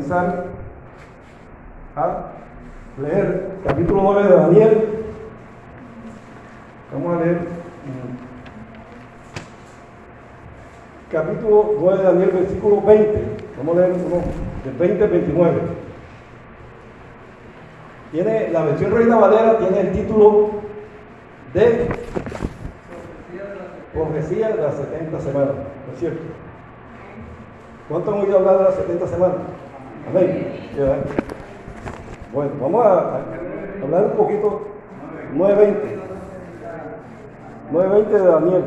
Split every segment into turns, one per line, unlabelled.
comenzar a leer capítulo 9 de Daniel. Vamos a leer capítulo 9 de Daniel, versículo 20. Vamos a leer uno del 20 al 29. Tiene, la versión Reina Valera tiene el título de Profecía de las 70 semanas. ¿No es cierto? ¿Cuánto han oído hablar de las 70 semanas? Amén. ¿Ya? Bueno, vamos a hablar un poquito. 9:20 de Daniel.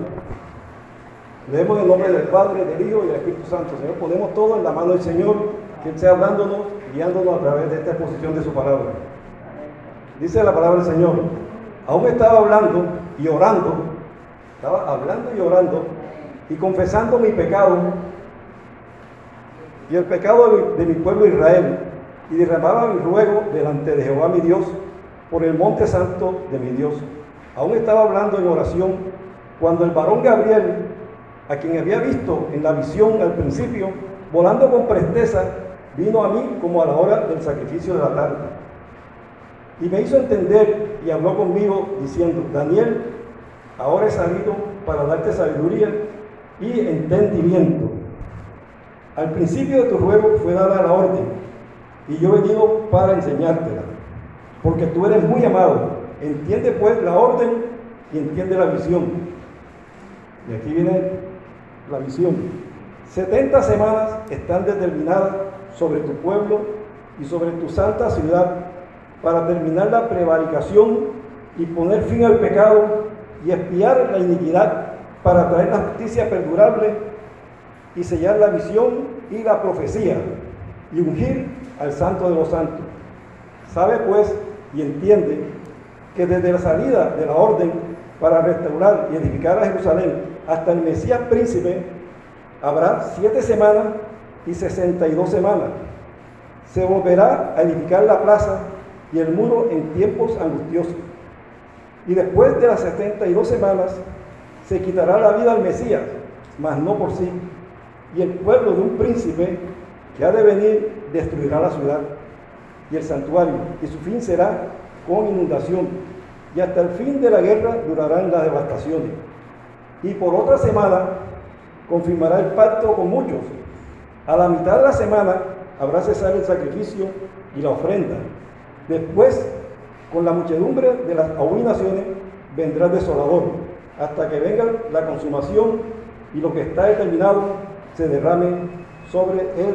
Leemos en el nombre del Padre, del Hijo y del Espíritu Santo. Señor, ponemos todo en la mano del Señor, que Él sea hablándonos, guiándonos a través de esta exposición de su palabra. Dice la palabra del Señor: aún estaba hablando y orando, y confesando mi pecado y el pecado de mi pueblo Israel, y derramaba mi ruego delante de Jehová mi Dios por el monte santo de mi Dios. Aún estaba hablando en oración cuando el varón Gabriel, a quien había visto en la visión al principio, volando con presteza, vino a mí como a la hora del sacrificio de la tarde. Y me hizo entender y habló conmigo diciendo: Daniel, ahora he salido para darte sabiduría y entendimiento. Al principio de tu ruego fue dada la orden, y yo he venido para enseñártela, porque tú eres muy amado. Entiende pues la orden y entiende la visión. Y aquí viene la visión. 70 semanas están determinadas sobre tu pueblo y sobre tu santa ciudad, para terminar la prevaricación y poner fin al pecado y expiar la iniquidad, para traer la justicia perdurable y sellar la visión y la profecía y ungir al santo de los santos. Sabe pues y entiende que desde la salida de la orden para restaurar y edificar a Jerusalén hasta el Mesías príncipe habrá 7 semanas y 62 semanas. Se volverá a edificar la plaza y el muro en tiempos angustiosos. Y después de las 72 semanas se quitará la vida al Mesías, mas no por sí. Y el pueblo de un príncipe que ha de venir destruirá la ciudad y el santuario, y su fin será con inundación, y hasta el fin de la guerra durarán las devastaciones. Y por otra semana confirmará el pacto con muchos. A la mitad de la semana habrá cesar el sacrificio y la ofrenda. Después, con la muchedumbre de las abominaciones, vendrá el desolador, hasta que venga la consumación y lo que está determinado se derrame sobre el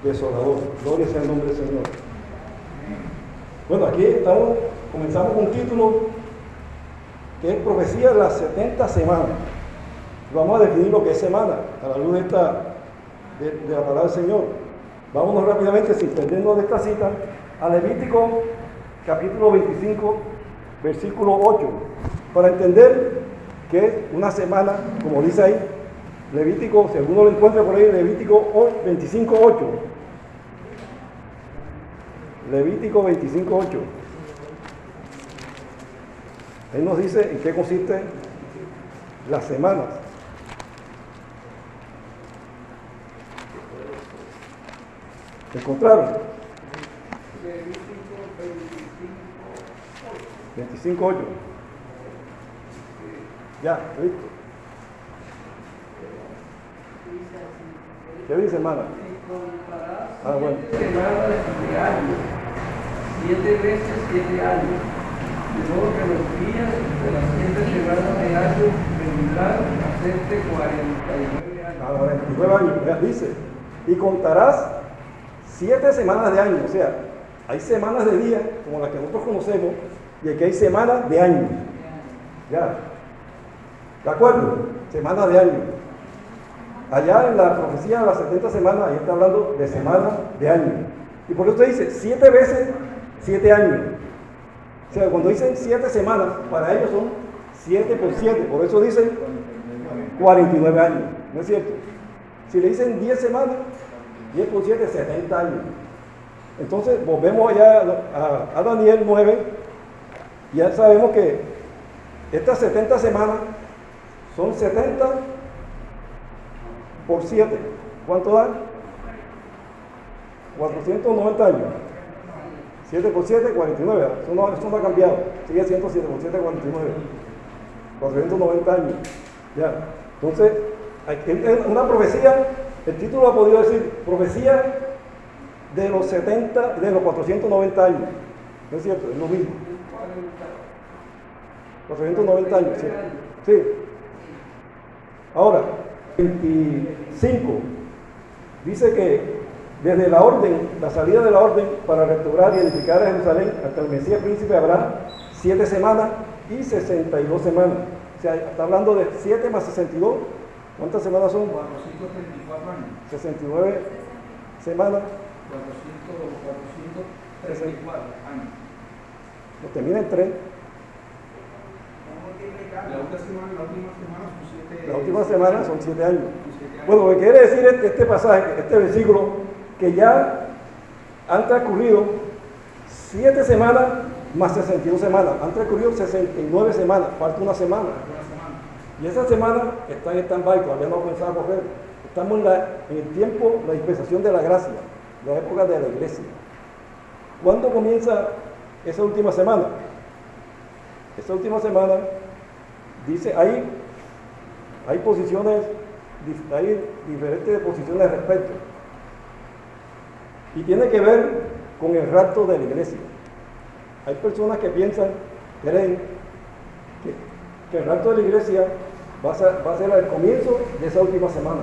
desolador. Gloria sea el nombre del Señor. Bueno, aquí comenzamos con un título que es Profecía de las 70 semanas. Vamos a definir lo que es semana a la luz de la palabra del Señor. Vámonos rápidamente, sin perdernos de esta cita, a Levítico capítulo 25, versículo 8, para entender que es una semana, como dice ahí, Levítico, si alguno lo encuentra por ahí, Levítico 25, 8. Levítico 25, 8. Él nos dice en qué consiste las semanas. ¿Encontraron?
Levítico
25, 8. Ya, listo. ¿Qué dice, hermana? Bueno.
7 semanas de año, 7 veces 7 años. De modo que los días de las 7 semanas de año vendrán a hacerte 49 años.
A 49 años, ya dice. Y contarás 7 semanas de año. O sea, hay semanas de día, como las que nosotros conocemos, y aquí hay semanas de año. Ya. ¿De acuerdo? Semanas de año. Allá en la profecía de las 70 semanas, ahí está hablando de semanas de año. Y por eso dice 7 veces 7 años. O sea, cuando dicen 7 semanas, para ellos son 7 por 7. Por eso dicen 49 años. ¿No es cierto? Si le dicen 10 semanas, 10 por 7, 70 años. Entonces, volvemos allá a Daniel 9. Ya sabemos que estas 70 semanas son 70 por 7. ¿Cuánto da? 490 años. 7 por 7, 49. Eso no ha cambiado. Sigue siendo 7 por 7, 49. 490 años. Ya. Entonces, en una profecía, el título ha podido decir profecía de los 490 años. ¿No es cierto? Es lo mismo. 490 años, ¿sí? Sí. Ahora, 25. Dice que desde la salida de la orden para restaurar y edificar a Jerusalén hasta el Mesías príncipe habrá 7 semanas y 62 semanas. O sea, está hablando de 7 más 62. ¿Cuántas semanas son?
434 años.
69 semanas.
434 años.
No termina en 3. La última semana son 7 años. Bueno, lo que quiere decir este pasaje, este versículo, que ya han transcurrido 7 semanas más 62 semanas. Han transcurrido 69 semanas, falta una semana. Y esa semana está en stand-by, todavía no ha comenzado a correr. Estamos en el tiempo, la dispensación de la gracia, la época de la iglesia. ¿Cuándo comienza esa última semana? Esa última semana, dice, hay diferentes posiciones al respecto. Y tiene que ver con el rapto de la iglesia. Hay personas que creen que el rapto de la iglesia va a ser al comienzo de esa última semana.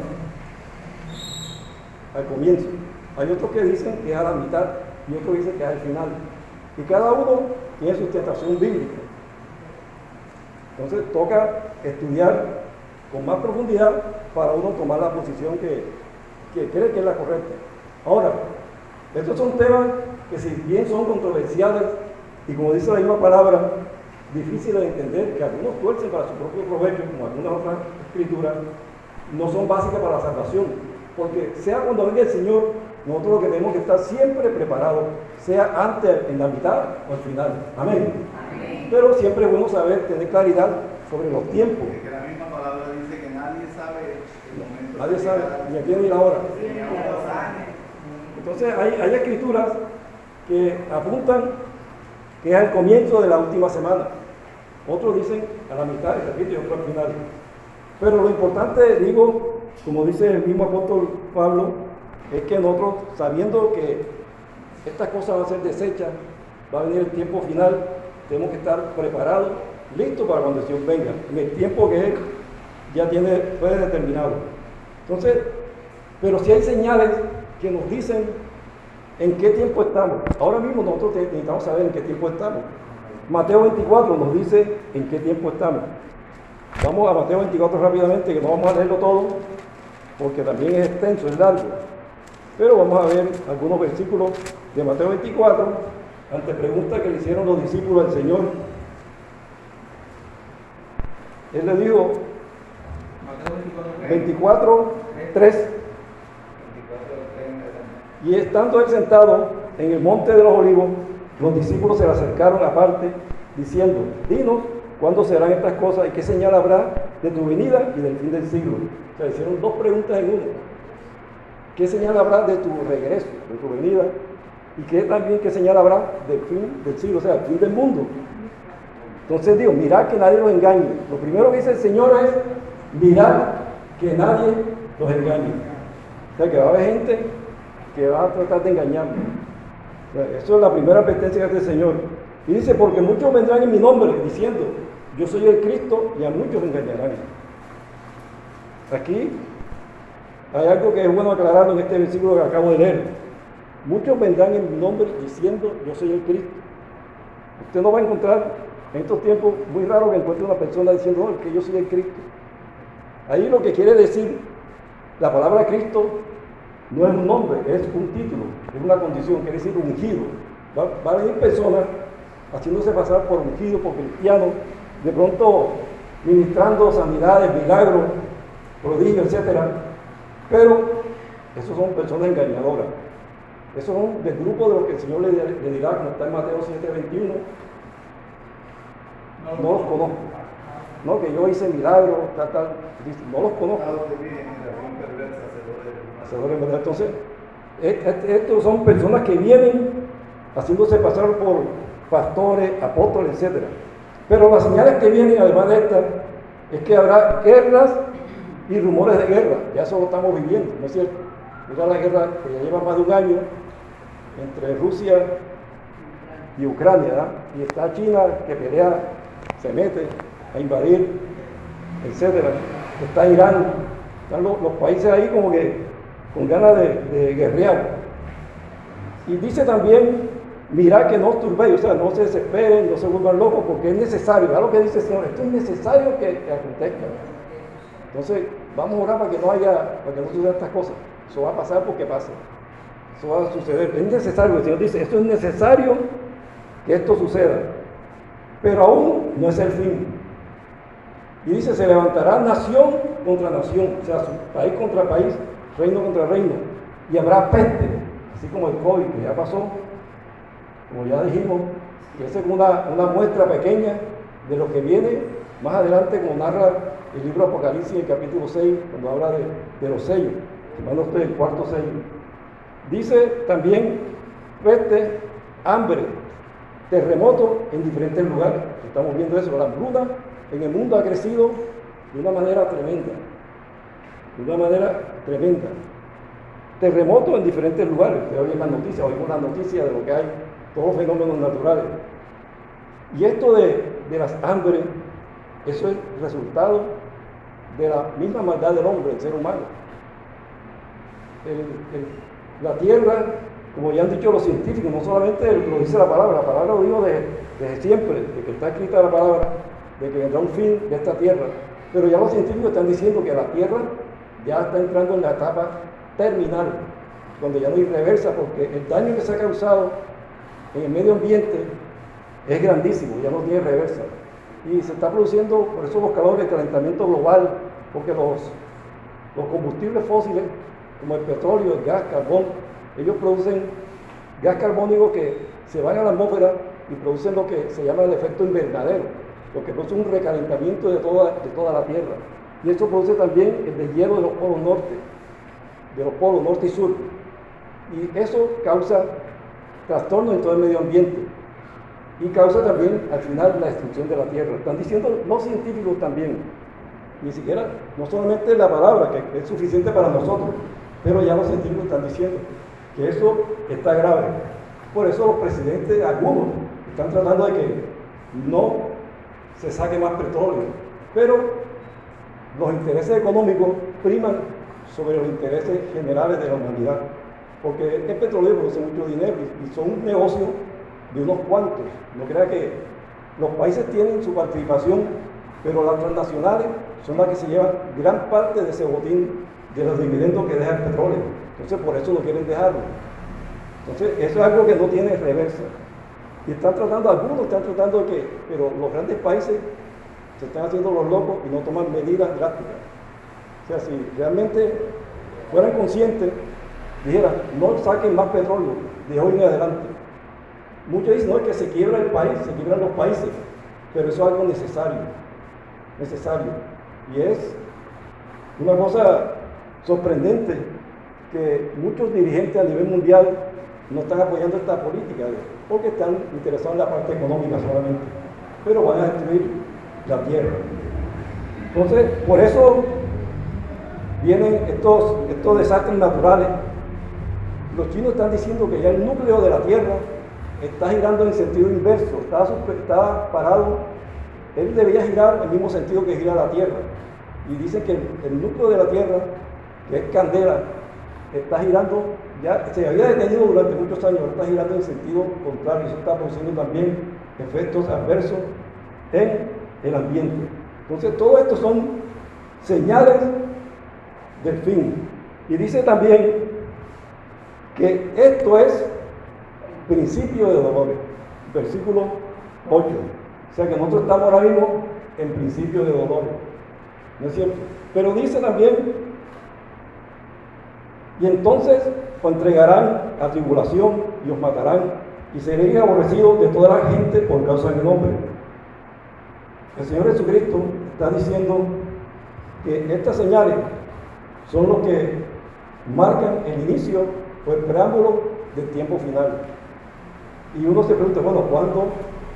Al comienzo. Hay otros que dicen que es a la mitad y otros dicen que es al final. Y cada uno tiene sustentación bíblica. Entonces toca estudiar con más profundidad para uno tomar la posición que cree que es la correcta. Ahora, estos son temas que si bien son controversiales y como dice la misma palabra, difíciles de entender, que algunos tuercen para su propio provecho, como algunas otras escrituras, no son básicas para la salvación. Porque sea cuando venga el Señor, nosotros lo que tenemos que estar siempre preparados, sea antes, en la mitad o al final. Amén. Amén. Pero siempre es bueno saber, tener claridad sobre los tiempos.
Porque la misma palabra dice que nadie sabe el momento.
Nadie sabe, ni aquí ni la hora. Entonces hay escrituras que apuntan que es al comienzo de la última semana. Otros dicen a la mitad, repito, y otros al final. Pero lo importante, digo, como dice el mismo apóstol Pablo, es que nosotros, sabiendo que estas cosas van a ser deshechas, va a venir el tiempo final, tenemos que estar preparados, listos para cuando el Señor venga, en el tiempo que Él ya fue determinado. Entonces, pero si hay señales que nos dicen en qué tiempo estamos. Ahora mismo nosotros necesitamos saber en qué tiempo estamos. Mateo 24 nos dice en qué tiempo estamos. Vamos a Mateo 24 rápidamente, que no vamos a leerlo todo, porque también es extenso, es largo. Pero vamos a ver algunos versículos de Mateo 24, ante preguntas que le hicieron los discípulos al Señor. Él le dijo,
Mateo
24, 3. Y estando él sentado en el monte de los olivos, los discípulos se le acercaron aparte, diciendo, dinos, ¿cuándo serán estas cosas y qué señal habrá de tu venida y del fin del siglo? O sea, hicieron dos preguntas en una. ¿Qué señal habrá de tu regreso, de tu venida? Y qué señal habrá del fin del siglo, o sea, el fin del mundo. Entonces digo, mirad que nadie los engañe. Lo primero que dice el Señor es, mirad que nadie los engañe. O sea, que va a haber gente que va a tratar de engañarnos. O sea, eso es la primera advertencia que hace el Señor. Y dice, porque muchos vendrán en mi nombre, diciendo, yo soy el Cristo, y a muchos engañarán. Aquí hay algo que es bueno aclararlo en este versículo que acabo de leer. Muchos vendrán en mi nombre diciendo, yo soy el Cristo. Usted no va a encontrar en estos tiempos muy raro que encuentre una persona diciendo, no, que yo soy el Cristo. Ahí lo que quiere decir la palabra Cristo no es un nombre, es un título, es una condición, quiere decir ungido. Va a venir personas haciéndose pasar por ungidos, por cristianos, de pronto ministrando sanidades, milagros, prodigios, etc. Pero esos son personas engañadoras. Esos son del grupo de los que el Señor le dirá, como está en Mateo 7:21. No los conozco. No, que yo hice milagros, tal. No los conozco. Hacedores, ¿verdad? Entonces, Estos son personas que vienen haciéndose pasar por pastores, apóstoles, etc. Pero las señales que vienen, además de estas, es que habrá guerras y rumores de guerra. Ya eso lo estamos viviendo, ¿no es cierto? Mira la guerra que ya lleva más de un año entre Rusia y Ucrania, ¿verdad? Y está China que pelea, se mete a invadir, etc. Está Irán, están los países ahí como que con ganas de guerrear. Y dice también, mirad que no os turbéis, o sea, no se desesperen, no se vuelvan locos, porque es necesario, ¿verdad lo que dice el Señor? Esto es necesario que acontezca. Entonces, vamos a orar para que no sucedan estas cosas. Eso va a pasar porque pasa. Eso va a suceder. Es necesario, el Señor dice, esto es necesario que esto suceda. Pero aún no es el fin. Y dice, se levantará nación contra nación, o sea, país contra país, reino contra reino. Y habrá peste, así como el COVID que ya pasó, como ya dijimos, y esa es una muestra pequeña de lo que viene más adelante, como narra el libro Apocalipsis, en el capítulo 6, cuando habla de los sellos, hermano, usted el cuarto sello. Dice también peste, hambre, terremoto en diferentes lugares. Estamos viendo eso, la hambruna en el mundo ha crecido de una manera tremenda. Terremoto en diferentes lugares. Usted oye las noticias, oímos las noticias de lo que hay, todos los fenómenos naturales. Y esto de las hambres, eso es resultado de la misma maldad del hombre, del ser humano. La tierra, como ya han dicho los científicos, no solamente lo dice la palabra lo digo desde siempre, de que está escrita la palabra, de que vendrá un fin de esta tierra. Pero ya los científicos están diciendo que la tierra ya está entrando en la etapa terminal, donde ya no hay reversa, porque el daño que se ha causado en el medio ambiente es grandísimo, ya no tiene reversa. Y se está produciendo, por eso los calores, el calentamiento global, porque los combustibles fósiles, como el petróleo, el gas, carbón, ellos producen gas carbónico que se van a la atmósfera y producen lo que se llama el efecto invernadero, lo que produce un recalentamiento de toda la Tierra. Y eso produce también el deshielo de los polos norte y sur. Y eso causa trastornos en todo el medio ambiente. Y causa también, al final, la destrucción de la Tierra. Están diciendo los científicos también, ni siquiera, no solamente la palabra, que es suficiente para nosotros, pero ya los científicos están diciendo que eso está grave. Por eso los presidentes, algunos, están tratando de que no se saque más petróleo, pero los intereses económicos priman sobre los intereses generales de la humanidad, porque el petróleo produce mucho dinero y son un negocio de unos cuantos. No crea que los países tienen su participación, pero las transnacionales son las que se llevan gran parte de ese botín de los dividendos que deja el petróleo. Entonces por eso no quieren dejarlo. Entonces eso es algo que no tiene reversa. Y algunos están tratando de que, pero los grandes países se están haciendo los locos y no toman medidas drásticas. O sea, si realmente fueran conscientes, dijeran, no saquen más petróleo de hoy en adelante. Muchos dicen, no, es que se quiebra el país, se quiebran los países, pero eso es algo necesario. Y es una cosa sorprendente que muchos dirigentes a nivel mundial no están apoyando esta política, porque están interesados en la parte económica solamente, pero van a destruir la tierra. Entonces, por eso vienen estos desastres naturales. Los chinos están diciendo que ya el núcleo de la tierra está girando en sentido inverso, está parado. Él debía girar en el mismo sentido que gira la tierra. Y dicen que el núcleo de la tierra, que es candela, está girando, ya se había detenido durante muchos años, está girando en sentido contrario. Eso está produciendo también efectos adversos en el ambiente. Entonces, todo esto son señales del fin. Y dice también que esto es principio de dolores, versículo 8. O sea que nosotros estamos ahora mismo en principio de dolores, ¿no es cierto? Pero dice también, y entonces os entregarán a tribulación y os matarán, y seréis aborrecidos de toda la gente por causa de mi nombre. El Señor Jesucristo está diciendo que estas señales son los que marcan el inicio o el preámbulo del tiempo final. Y uno se pregunta, bueno,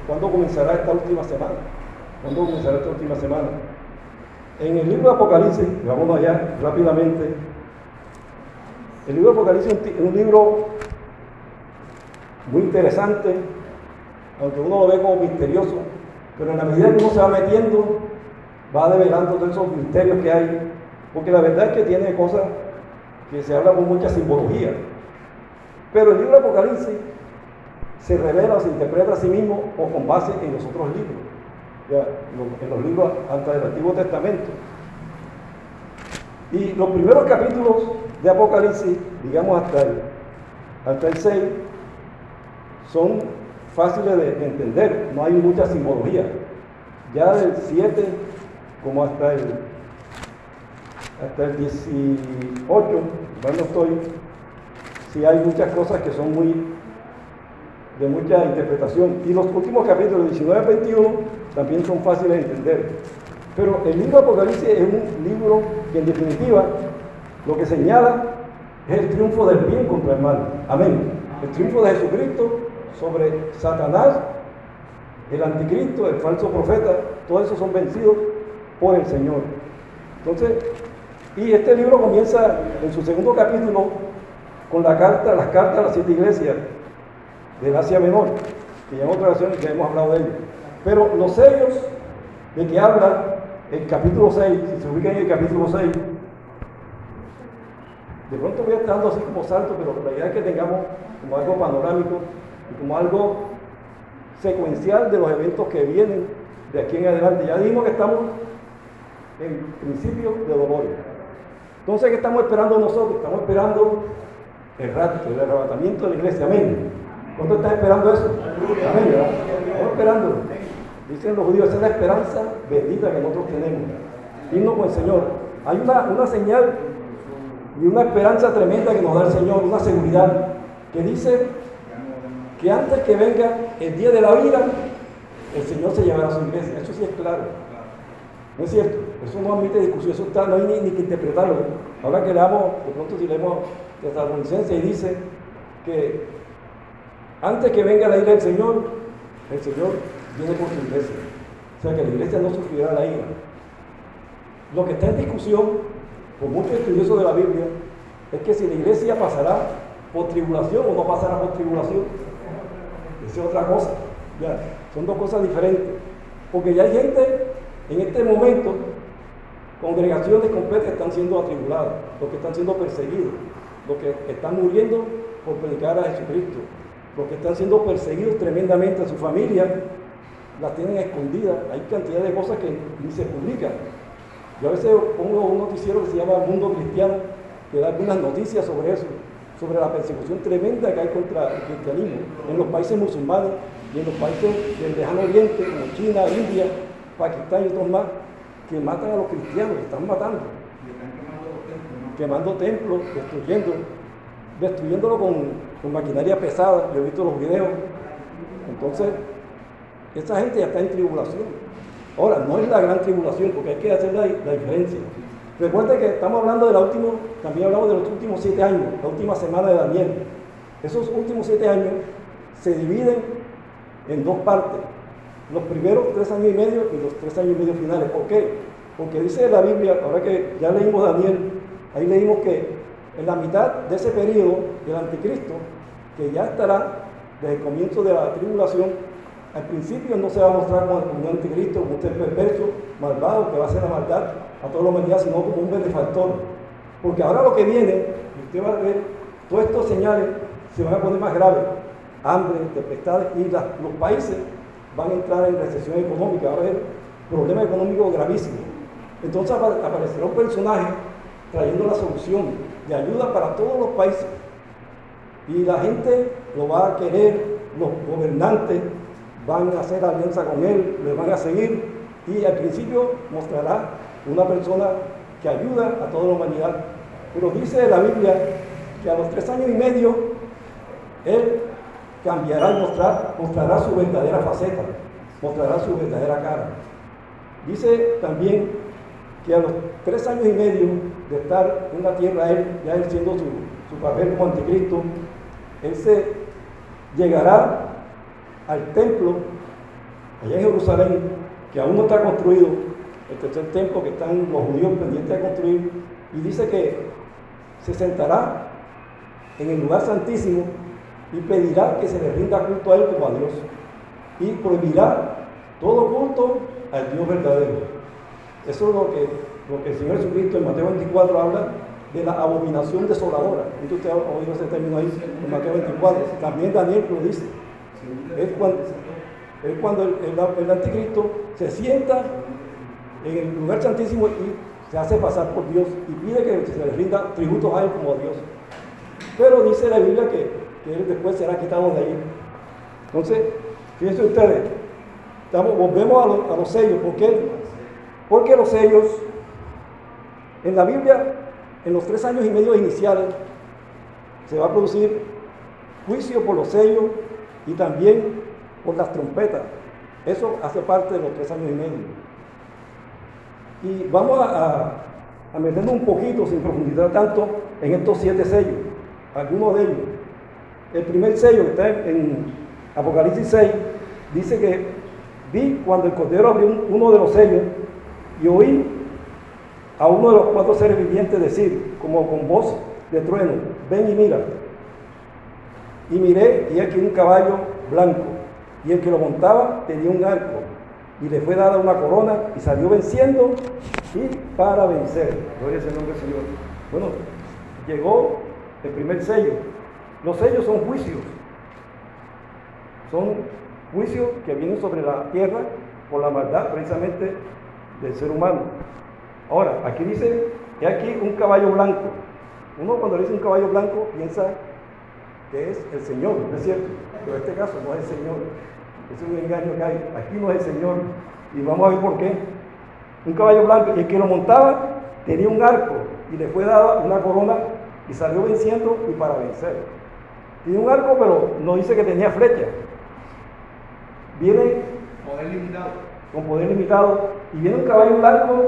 ¿cuándo comenzará esta última semana? ¿Cuándo comenzará esta última semana? En el libro de Apocalipsis, vamos allá rápidamente. El libro de Apocalipsis es un libro muy interesante, aunque uno lo ve como misterioso, pero en la medida que uno se va metiendo, va develando todos esos misterios que hay, porque la verdad es que tiene cosas que se habla con mucha simbología. Pero el libro de Apocalipsis se revela o se interpreta a sí mismo o con base en los otros libros, ya, en los libros hasta del Antiguo Testamento. Y los primeros capítulos de Apocalipsis, digamos hasta el 6, son fáciles de entender, no hay mucha simbología. Ya del 7 como hasta el 18, no estoy, sí hay muchas cosas que son de mucha interpretación. Y los últimos capítulos, 19 al 21, también son fáciles de entender. Pero el libro de Apocalipsis es un libro que en definitiva lo que señala es el triunfo del bien contra el mal. Amén. El triunfo de Jesucristo sobre Satanás, el anticristo, el falso profeta, todos esos son vencidos por el Señor. Entonces, y este libro comienza en su segundo capítulo con las cartas a las 7 iglesias del Asia Menor, que ya en otras ocasiones ya hemos hablado de ellos. Pero los sellos de que habla el capítulo 6, si se ubican en el capítulo 6, de pronto voy a estar dando así como salto, pero la idea es que tengamos como algo panorámico y como algo secuencial de los eventos que vienen de aquí en adelante. Ya dijimos que estamos en principio de dolores. Entonces, ¿qué estamos esperando nosotros? Estamos esperando el rapto, el arrebatamiento de la iglesia. Amén. ¿Cuánto estás esperando eso? Amén, ¿verdad? Estamos esperando. Dicen los judíos, esa es la esperanza bendita que nosotros tenemos. Irnos con el Señor. Hay una señal y una esperanza tremenda que nos da el Señor, una seguridad que dice que antes que venga el día de la vida, el Señor se llevará a su iglesia. Eso sí es claro. ¿No es cierto? Eso no admite discusión, eso no hay ni que interpretarlo. Ahora que leamos, de pronto si leemos Tesalonicenses y dice que antes que venga la ira del Señor, el Señor viene por su iglesia. O sea que la iglesia no sufrirá la ira. Lo que está en discusión, por muchos estudiosos de la Biblia, es que si la iglesia pasará por tribulación o no pasará por tribulación. Esa es otra cosa. Ya, son dos cosas diferentes. Porque ya hay gente en este momento, congregaciones completas están siendo atribuladas, los que están siendo perseguidos, los que están muriendo por predicar a Jesucristo, los que están siendo perseguidos tremendamente a su familia, las tienen escondidas. Hay cantidad de cosas que ni se publican. Yo a veces pongo un noticiero que se llama El Mundo Cristiano, que da algunas noticias sobre eso, sobre la persecución tremenda que hay contra el cristianismo en los países musulmanes y en los países del lejano oriente, como China, India, Pakistán y otros más, que matan a los cristianos, que están matando. Quemando templos, destruyéndolo con maquinaria pesada. Yo he visto los videos. Entonces, esa gente ya está en tribulación. Ahora, no es la gran tribulación, porque hay que hacer la diferencia. Recuerda que estamos hablando también hablamos de los últimos 7 años, la última semana de Daniel. Esos últimos 7 años se dividen en dos partes. Los primeros 3 años y medio y los 3 años y medio finales. ¿Por qué? Porque dice la Biblia, ahora que ya leímos Daniel, ahí leímos que en la mitad de ese periodo del anticristo, que ya estará desde el comienzo de la tribulación, al principio no se va a mostrar como un anticristo, como un ser perverso, malvado, que va a hacer la maldad a toda la humanidad, sino como un benefactor. Porque ahora lo que viene, usted va a ver, todos estos señales se van a poner más graves. Hambre, tempestades, y los países van a entrar en recesión económica, va a haber problemas económicos gravísimos. Entonces aparecerá un personaje trayendo la solución de ayuda para todos los países. Y la gente lo va a querer, los gobernantes van a hacer alianza con él, le van a seguir, y al principio mostrará una persona que ayuda a toda la humanidad. Pero dice la Biblia que a los 3 años y medio él cambiará y mostrará su verdadera faceta, mostrará su verdadera cara. Dice también que a los 3 años y medio de estar en la tierra, ya él siendo su papel como anticristo, él se llegará al templo allá en Jerusalén, que aún no está construido, el tercer templo que están los judíos pendientes de construir, y dice que se sentará en el lugar santísimo y pedirá que se le rinda culto a él como a Dios, y prohibirá todo culto al Dios verdadero. Eso es lo que el Señor Jesucristo en Mateo 24 habla de la abominación desoladora. Usted ha oído ese término ahí en Mateo 24. También Daniel lo dice. Es cuando el anticristo se sienta en el lugar santísimo y se hace pasar por Dios y pide que se le rinda tributos a él como a Dios. Pero dice la Biblia que él después será quitado de ahí. Entonces, fíjense ustedes, volvemos a los sellos. ¿Por qué? Porque los sellos, en la Biblia, en los 3 años y medio iniciales, se va a producir juicio por los sellos y también por las trompetas. Eso hace parte de los 3 años y medio. Y vamos a meternos un poquito, sin profundizar tanto, en estos 7 sellos. Algunos de ellos. El primer sello, que está en Apocalipsis 6, dice que vi cuando el Cordero abrió uno de los sellos y oí a uno de los 4 seres vivientes decir, como con voz de trueno, ven y mira. Y miré, y aquí un caballo blanco, y el que lo montaba tenía un arco, y le fue dada una corona, y salió venciendo, y para vencer. Gloria sea el nombre del Señor. Bueno, llegó el primer sello. Los sellos son juicios. Son juicios que vienen sobre la tierra por la maldad, precisamente, del ser humano. Ahora, aquí dice que aquí un caballo blanco. Uno cuando le dice un caballo blanco piensa que es el Señor, ¿no es cierto? Pero en este caso no es el Señor. Es un engaño que hay. Aquí no es el Señor. Y vamos a ver por qué. Un caballo blanco, y el que lo montaba tenía un arco, y le fue dada una corona, y salió venciendo y para vencer. Tiene un arco, pero no dice que tenía flecha. Viene
Poder limitado.
con poder limitado, y viene un caballo blanco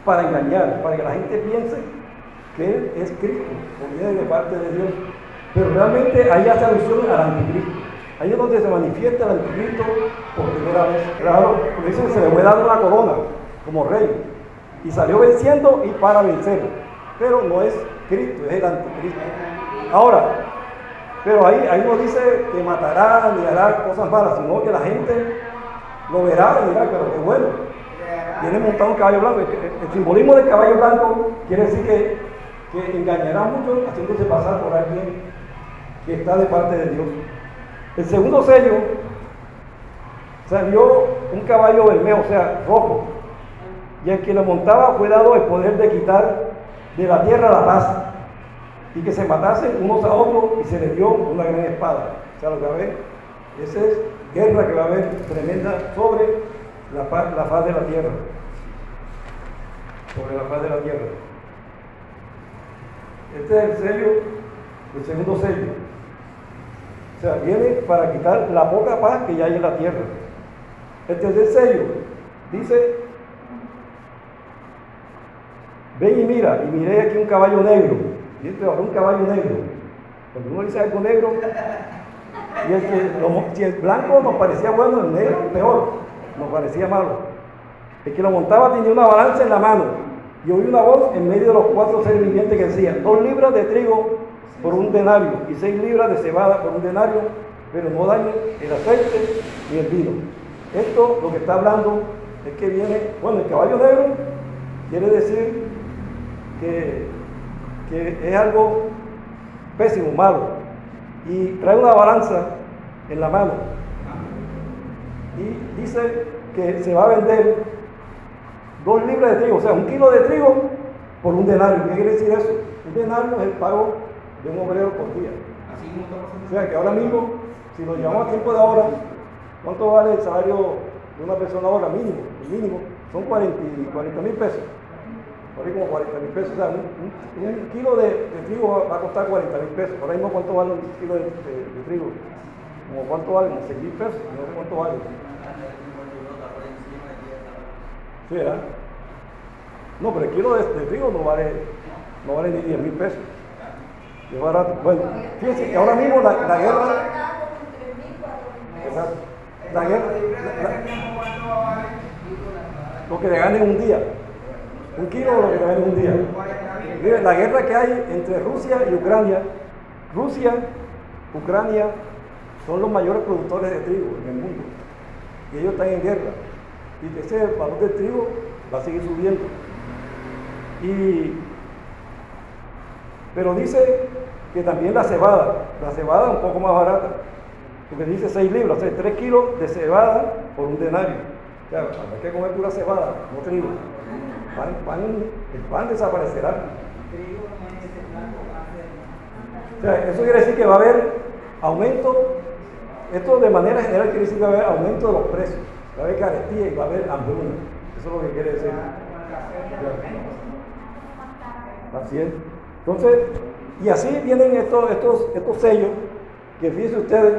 para engañar, para que la gente piense que él es Cristo, o viene de parte de Dios. Pero realmente ahí hace alusión al anticristo. Ahí es donde se manifiesta el anticristo por primera vez. Claro, por eso se le fue dando una corona como rey, y salió venciendo y para vencer. Pero no es Cristo, es el anticristo. Ahora, pero ahí no dice que matará ni hará cosas malas, sino que la gente lo verá y dirá, pero qué bueno, viene montado un caballo blanco. El simbolismo del caballo blanco quiere decir que engañará mucho haciéndose pasar por alguien que está de parte de Dios. El segundo sello, salió un caballo bermeo, o sea, rojo, y el que lo montaba fue dado el poder de quitar de la tierra la paz, y que se matasen unos a otros, y se les dio una gran espada. O sea, lo que va a haber, esa es guerra que va a haber tremenda sobre la faz de la tierra. Sobre la faz de la tierra. Este es el sello, el segundo sello. O sea, viene para quitar la poca paz que ya hay en la tierra. El tercer sello dice, ven y mira, y miré aquí un caballo negro. Y este un caballo negro. Cuando uno dice algo negro, y si el blanco nos parecía bueno, el negro peor, nos parecía malo. El que lo montaba tenía una balanza en la mano, y oí una voz en medio de los 4 seres vivientes que decía, 2 libras de trigo por un denario, y 6 libras de cebada por un denario, pero no dañen el aceite ni el vino. Esto lo que está hablando es que viene, bueno, el caballo negro quiere decir que es algo pésimo, malo, y trae una balanza en la mano, y dice que se va a vender 2 libras de trigo, o sea, 1 kilo de trigo por un denario. ¿Qué quiere decir eso? Un denario es el pago de un obrero por día.
Así mismo está pasando.
O sea, que ahora mismo, si lo llevamos a tiempo de ahora, ¿cuánto vale el salario de una persona ahora mínimo? El mínimo son 40,000 pesos. Por ahí como 40,000 pesos. O sea, un kilo de trigo va a costar 40,000 pesos. Ahora mismo, ¿cuánto vale un kilo de trigo? Como ¿cuánto vale? 6,000 pesos. No sé cuánto vale. Sí, ¿verdad? No, pero el kilo de trigo no vale ni 10,000 pesos. Es barato. Bueno, fíjense que ahora mismo la guerra, exacto, la guerra, lo que le gane un día, un kilo lo que le gane un día. Miren, la guerra que hay entre Rusia y Ucrania, Ucrania son los mayores productores de trigo en el mundo y ellos están en guerra y ese valor del trigo va a seguir subiendo. Pero dice que también la cebada un poco más barata, porque dice 6 libras, o sea, 3 kilos de cebada por un denario. Claro, hay que comer pura cebada, no trigo. El pan desaparecerá. O sea, eso quiere decir que va a haber aumento, esto de manera general quiere decir que va a haber aumento de los precios, va a haber carestía y va a haber hambruna. Eso es lo que quiere decir. Así es. Entonces, y así vienen estos sellos, que fíjense ustedes,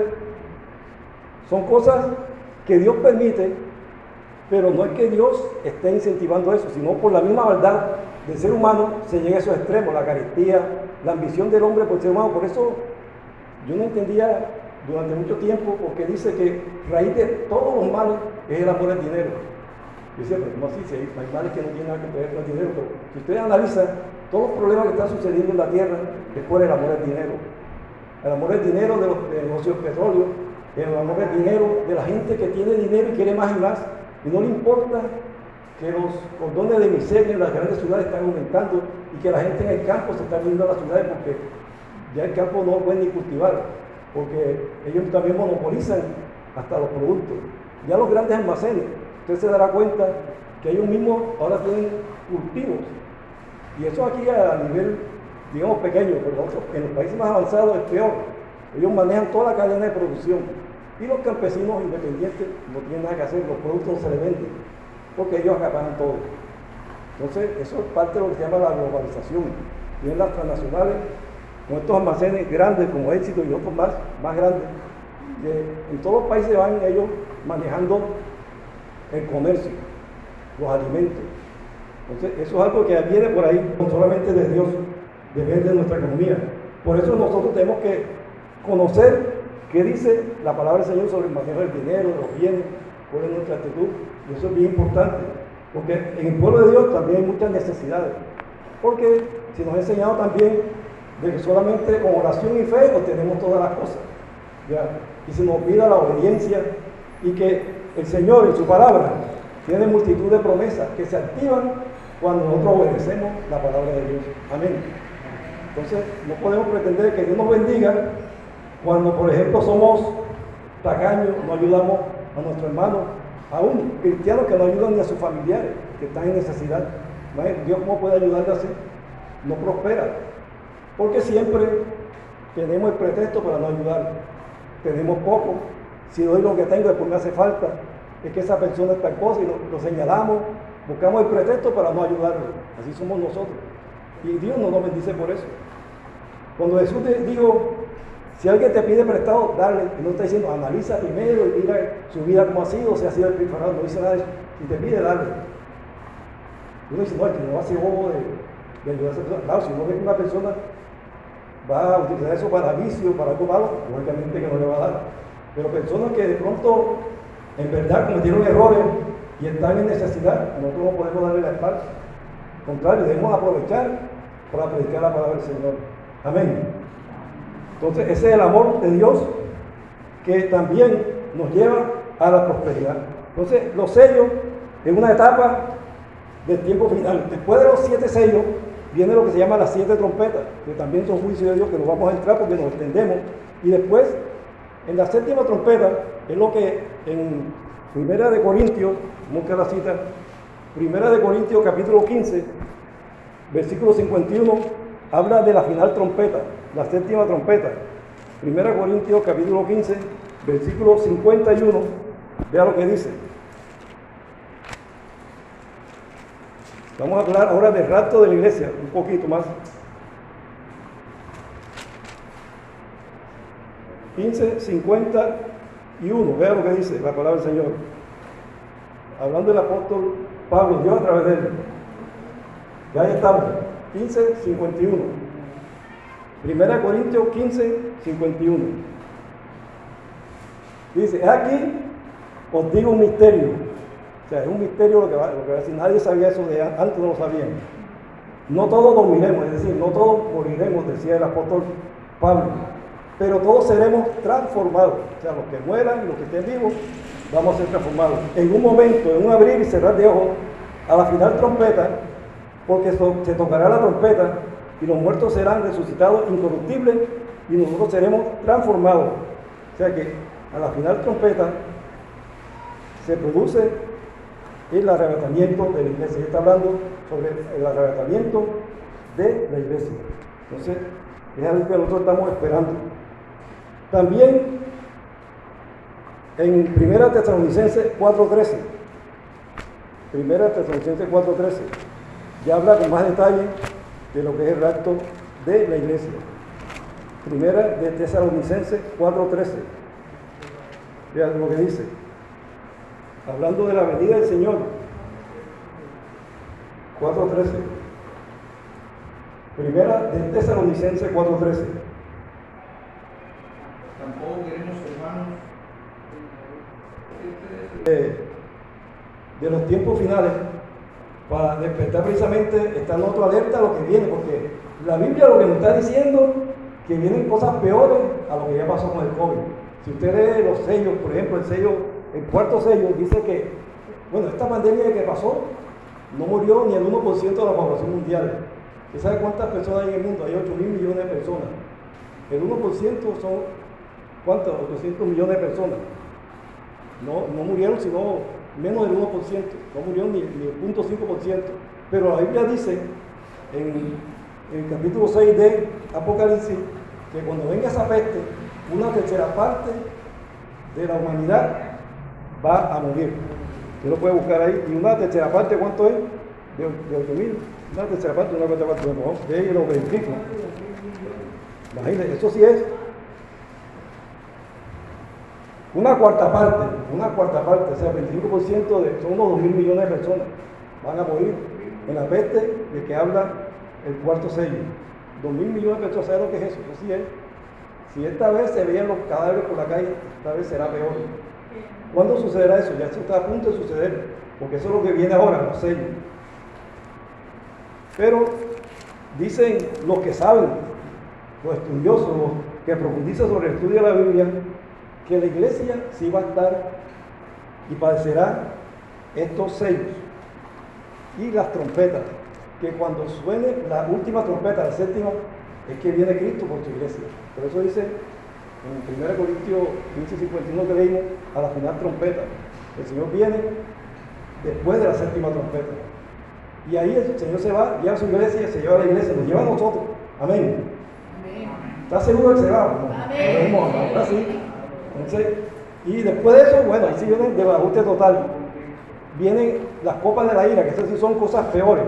son cosas que Dios permite, pero no es que Dios esté incentivando eso, sino por la misma maldad del ser humano se llega a esos extremos, la carestía, la ambición del hombre por el ser humano. Por eso yo no entendía durante mucho tiempo, porque dice que raíz de todos los males es el amor al dinero. Yo decía, pero ¿cómo así? Si hay males que no tienen nada que ver con el dinero. Pero si ustedes analizan todos los problemas que están sucediendo en la tierra, es por el amor al dinero. El amor al dinero de los negocios de petróleo, el amor al dinero de la gente que tiene dinero y quiere más y más, y no le importa que los cordones de miseria en las grandes ciudades están aumentando y que la gente en el campo se está viniendo a las ciudades porque ya el campo no puede ni cultivar, porque ellos también monopolizan hasta los productos. Ya los grandes almacenes, usted se dará cuenta que ellos mismos ahora tienen cultivos, y eso aquí a nivel, digamos, pequeño, pero en los países más avanzados es peor. Ellos manejan toda la cadena de producción y los campesinos independientes no tienen nada que hacer, los productos no se les venden porque ellos acaparan todo. Entonces eso es parte de lo que se llama la globalización. Tienen las transnacionales con estos almacenes grandes como Éxito y otros más grandes, que en todos los países van ellos manejando el comercio, los alimentos. Entonces eso es algo que viene por ahí, no solamente de Dios, depende de nuestra economía. Por eso nosotros tenemos que conocer qué dice la palabra del Señor sobre el manejo del dinero, de los bienes, cuál es nuestra actitud. Y eso es bien importante, porque en el pueblo de Dios también hay muchas necesidades. Porque se nos ha enseñado también de que solamente con oración y fe obtenemos todas las cosas. ¿Ya? Y se nos olvida la obediencia y que el Señor en su palabra tiene multitud de promesas que se activan cuando nosotros obedecemos la palabra de Dios. Amén. Entonces no podemos pretender que Dios nos bendiga cuando, por ejemplo, somos tacaños, no ayudamos a nuestro hermano, aún cristianos que no ayudan ni a sus familiares que están en necesidad. Dios, ¿cómo puede ayudarle así? No prospera, porque siempre tenemos el pretexto para no ayudar. Tenemos poco, si doy lo que tengo después me hace falta, es que esa persona es tal cosa y lo señalamos, buscamos el pretexto para no ayudarlo. Así somos nosotros, y Dios no nos bendice por eso. Cuando Jesús dijo, si alguien te pide prestado, dale, y no está diciendo, analiza primero y mira su vida como ha sido, si ha sido despilfarrado, no dice nada de eso. Si te pide, dale. Uno dice, no, el que no hace bobo de ayudar a esa persona. Claro, si uno ve que una persona va a utilizar eso para vicio, para algo malo, lógicamente que no le va a dar. Pero personas que de pronto, en verdad, cometieron errores y están en necesidad, nosotros no podemos darle la espalda. Al contrario, debemos aprovechar para predicar la palabra del Señor. Amén. Entonces, ese es el amor de Dios que también nos lleva a la prosperidad. Entonces, los sellos es una etapa del tiempo final. Después de los 7 sellos, viene lo que se llama las 7 trompetas, que también son juicios de Dios, que nos vamos a entrar porque nos extendemos. Y después, en la 7ª trompeta, es lo que en 1 de Corintios, busca la cita, 1 de Corintios capítulo 15, versículo 51, habla de la final trompeta, la 7ª trompeta. 1 Corintios capítulo 15, versículo 51, vea lo que dice. Vamos a hablar ahora del rapto de la iglesia, un poquito más. 15:51, vea lo que dice la palabra del Señor. Hablando del apóstol Pablo, Dios a través de él. Ya ahí estamos, 15:51. 1 Corintios 15, 51. Dice, aquí os digo un misterio. O sea, es un misterio lo que va a decir. Nadie sabía eso de antes, no lo sabían. No todos dormiremos, es decir, no todos moriremos, decía el apóstol Pablo, pero todos seremos transformados. O sea, los que mueran y los que estén vivos, vamos a ser transformados. En un momento, en un abrir y cerrar de ojos, a la final trompeta, porque se tocará la trompeta y los muertos serán resucitados incorruptibles y nosotros seremos transformados. O sea que a la final trompeta se produce el arrebatamiento de la iglesia. Está hablando sobre el arrebatamiento de la iglesia. Entonces, es algo que nosotros estamos esperando. También en 1 Tesalonicenses 4:13, 1 Tesalonicenses 4:13, ya habla con más detalle de lo que es el rapto de la iglesia. 1 Tesalonicenses 4:13. Vean lo que dice. Hablando de la venida del Señor. 4:13. 1 Tesalonicenses 4:13.
Tampoco queremos, hermanos,
de los tiempos finales, para despertar precisamente, estar nosotros alerta a lo que viene, porque la Biblia lo que nos está diciendo que vienen cosas peores a lo que ya pasó con el COVID. Si usted lee los sellos, por ejemplo, el cuarto sello dice que, bueno, esta pandemia que pasó, no murió ni el 1% de la población mundial. ¿Usted sabe cuántas personas hay en el mundo? Hay 8.000 millones de personas. El 1% son, ¿cuántos? 800 millones de personas. No murieron, sino menos del 1%. No murieron ni el 0.5%. Pero la Biblia dice, en el capítulo 6 de Apocalipsis, que cuando venga esa peste, una tercera parte de la humanidad va a morir. Usted lo puede buscar ahí. Y una tercera parte, ¿cuánto es? De 8.000. Una tercera parte, una cuarta parte. De ahí lo verifico. Imagínense, eso sí es una cuarta parte, o sea, 25% son unos 2.000 millones de personas van a morir en la peste de que habla el cuarto sello. 2.000 millones de personas, ¿saben lo que es eso? Eso sí es. Si esta vez se veían los cadáveres por la calle, esta vez será peor. ¿Cuándo sucederá eso? Ya eso está a punto de suceder, porque eso es lo que viene ahora, los sellos. Pero dicen los que saben, los estudiosos, los que profundizan sobre el estudio de la Biblia, que la iglesia sí va a estar y padecerá estos sellos y las trompetas, que cuando suene la última trompeta, la séptima, es que viene Cristo por su iglesia. Por eso dice en 1 Corintios 15:51 que leímos, a la final trompeta. El Señor viene después de la séptima trompeta. Y ahí el Señor se va, lleva a su iglesia, se lleva a la iglesia, nos lleva a nosotros. Amén. ¿Estás seguro que se va? No.
Amén.
Ahora sí. Entonces, y después de eso, bueno, ahí sí viene del ajuste total. Vienen las copas de la ira, que esas sí son cosas peores.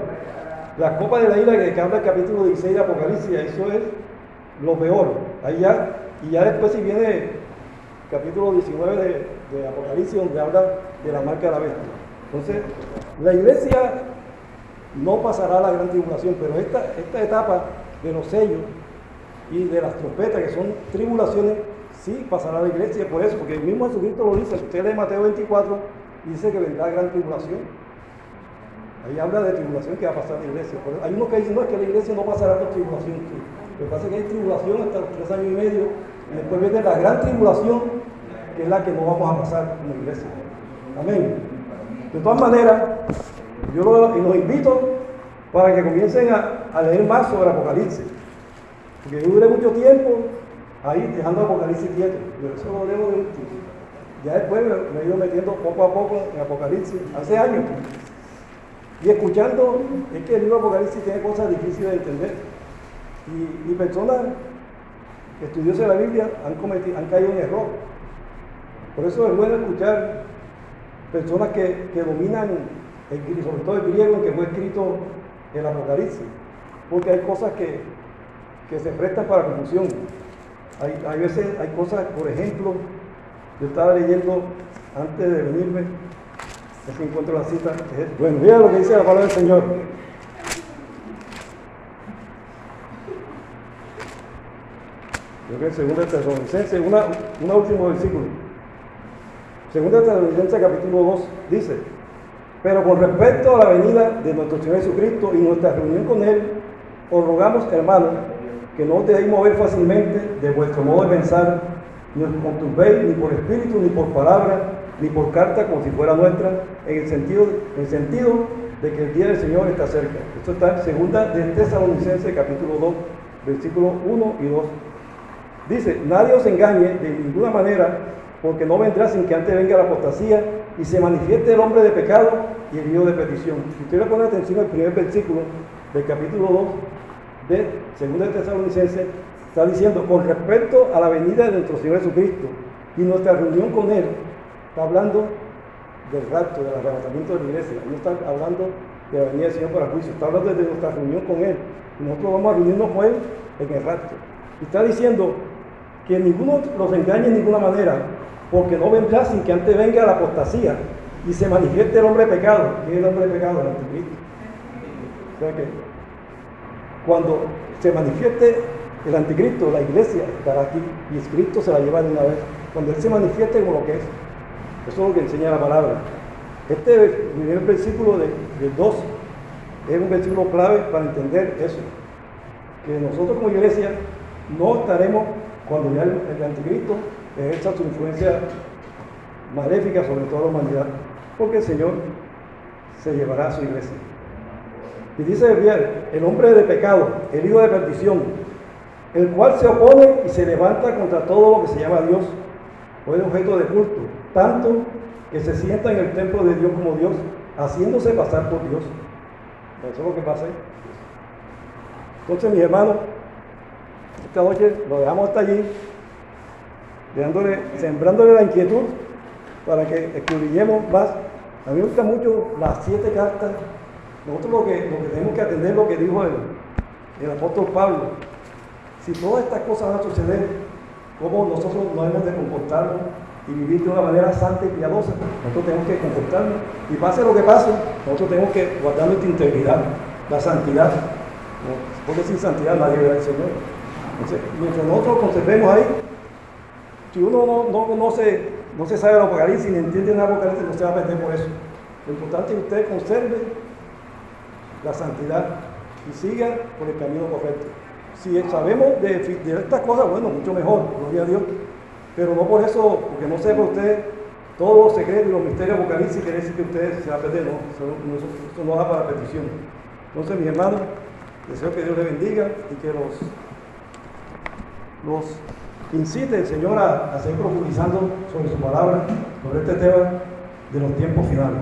Las copas de la ira que habla el capítulo 16 de Apocalipsis, eso es lo peor. Ahí ya, y ya después sí viene el capítulo 19 de Apocalipsis, donde habla de la marca de la bestia. Entonces, la iglesia no pasará la gran tribulación, pero esta etapa de los sellos y de las trompetas, que son tribulaciones, sí pasará la iglesia. Por eso, porque el mismo Jesucristo lo dice. Usted lee Mateo 24 y dice que vendrá gran tribulación. Ahí habla de tribulación que va a pasar en la iglesia. Hay unos que dicen, no, es que la iglesia no pasará por tribulación. Sí. Lo que pasa es que hay tribulación hasta los 3 años y medio, y después viene la gran tribulación, que es la que no vamos a pasar como iglesia. Amén. De todas maneras, yo los invito para que comiencen a leer más sobre Apocalipsis. Porque yo duré mucho tiempo ahí dejando Apocalipsis quieto. Yo eso lo leo de último. Ya después me he ido metiendo poco a poco en Apocalipsis, hace años. Y escuchando, es que el libro de Apocalipsis tiene cosas difíciles de entender. Y personas estudiosos de la Biblia han caído en error. Por eso es bueno escuchar personas que dominan, sobre todo el griego en que fue escrito el Apocalipsis. Porque hay cosas que se prestan para confusión. Hay veces, hay cosas, por ejemplo, yo estaba leyendo antes de venirme, es que encuentro la cita. Bueno, mira lo que dice la palabra del Señor. Yo creo que segunda de Tesalonicenses, una último versículo. Segunda de Tesalonicenses capítulo 2 dice: pero con respecto a la venida de nuestro Señor Jesucristo y nuestra reunión con Él, os rogamos, hermanos, que no os dejéis mover fácilmente de vuestro modo de pensar, ni os conturbéis ni por espíritu, ni por palabra, ni por carta como si fuera nuestra, en el sentido de que el día del Señor está cerca. Esto está en segunda de Tesalonicenses capítulo 2, versículos 1 y 2. Dice: nadie os engañe de ninguna manera, porque no vendrá sin que antes venga la apostasía y se manifieste el hombre de pecado y el hijo de perdición. Si usted le pone atención al primer versículo del capítulo 2 de segunda de Tesalonicenses, está diciendo: con respecto a la venida de nuestro Señor Jesucristo y nuestra reunión con Él. Está hablando del rapto, del arrebatamiento de la iglesia. No está hablando de la venida del Señor para el juicio. Está hablando de nuestra reunión con Él. Y nosotros vamos a reunirnos con Él en el rapto. Y está diciendo que ninguno los engañe en ninguna manera, porque no vendrá sin que antes venga la apostasía y se manifieste el hombre de pecado. ¿Quién es el hombre de pecado? El anticristo. O sea que cuando se manifieste el anticristo, la iglesia estará aquí y Cristo se la lleva de una vez. Cuando Él se manifieste como lo que es. Eso es lo que enseña la palabra. Este primer versículo del 2 es un versículo clave para entender eso. Que nosotros como iglesia no estaremos cuando ya el anticristo ejerza su influencia maléfica sobre toda la humanidad, porque el Señor se llevará a su iglesia. Y dice bien: el hombre de pecado, el hijo de perdición, el cual se opone y se levanta contra todo lo que se llama Dios o es objeto de culto, tanto que se sienta en el templo de Dios como Dios, haciéndose pasar por Dios. Eso es lo que pasa ahí. Entonces, mis hermanos, esta noche lo dejamos hasta allí, sembrándole la inquietud para que escudriñemos más. A mí me gustan mucho las 7 cartas. Nosotros lo que tenemos que atender lo que dijo el apóstol Pablo. Si todas estas cosas van a suceder, ¿cómo nosotros no hemos de comportarnos y vivir de una manera santa y piadosa? Nosotros tenemos que comportarnos, y pase lo que pase, nosotros tenemos que guardar nuestra integridad, la santidad. Porque sin santidad nadie verá al Señor. Entonces, mientras nosotros conservemos ahí, si uno no se sabe el Apocalipsis ni entiende el Apocalipsis, no se va a perder por eso. Lo importante es que usted conserve la santidad y siga por el camino correcto. Si sabemos de estas cosas, bueno, mucho mejor, gloria a Dios. Pero no por eso, porque no sepa usted todos los secretos y los misterios de Apocalipsis, quiere decir que usted se va a perder. No, eso no da para petición. Entonces, mis hermanos, deseo que Dios les bendiga y que los incite el Señor a seguir profundizando sobre su palabra, sobre este tema de los tiempos finales.